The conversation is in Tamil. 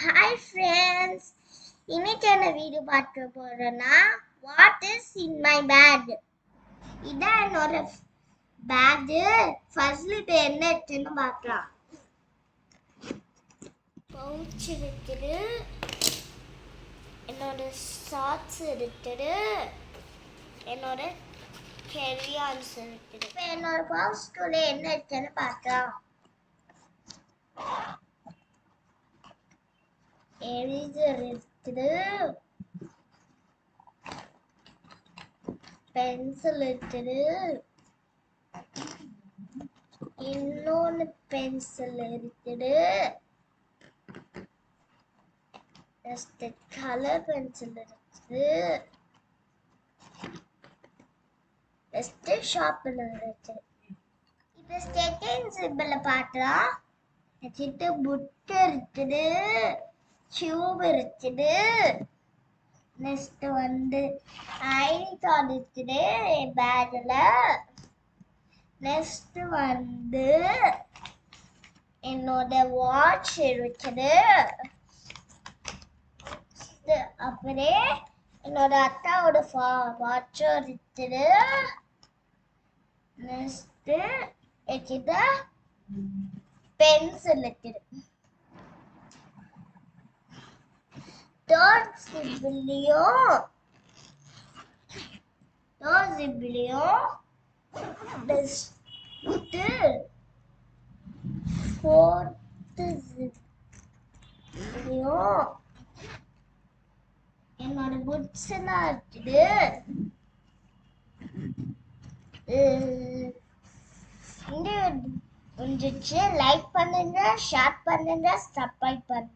Hi friends, இன்னைக்கு என்ன வீடியோ பார்க்க போறேன்னா what is in my bag. இதான் என்னோட பேக். ஃபர்ஸ்ட்ல இப்போ என்ன இருக்குன்னு பார்க்கலாம். பவுச் இருக்குது, என்னோட ஷார்ட்ஸ் இருக்குது, என்னோட கேரியான்ஸ் இருக்குது. இப்போ என்னோட பவுச்சுக்குள்ள என்ன இருக்குன்னு பார்க்கலாம். எரேசர் இருக்குது, பென்சில் இருக்குது, இன்னொன்று பென்சில் இருக்குது, நெக்ஸ்ட் கலர் பென்சில் இருக்குது, நெக்ஸ்ட் ஷார்ப்னர் இருக்குது. இப்போ செகண்ட் சிம்பிள பார்க்கலாம். நெக்ஸ்ட் புக் இருக்குது, டியூப் இருக்குது, நெக்ஸ்ட் ஐடி கார்டு இருக்குது என் பேக்ல. நெக்ஸ்ட் என்னோட வாட்ச் இருக்குது. அப்படியே என்னோட அத்தாவோட வாட்சும் இருக்குது. நெக்ஸ்ட் என்கிட்ட பென்சில் இருக்குது. தேர்ட் ஜிப்லையும் ஃபோர்த் ஜிப்லையும் என்னோட புக்ஸ் எல்லாம் இருக்குது. லைக் பண்ணுங்க, ஷேர் பண்ணுங்க, சப்ஸ்கிரைப் பண்ணுங்க.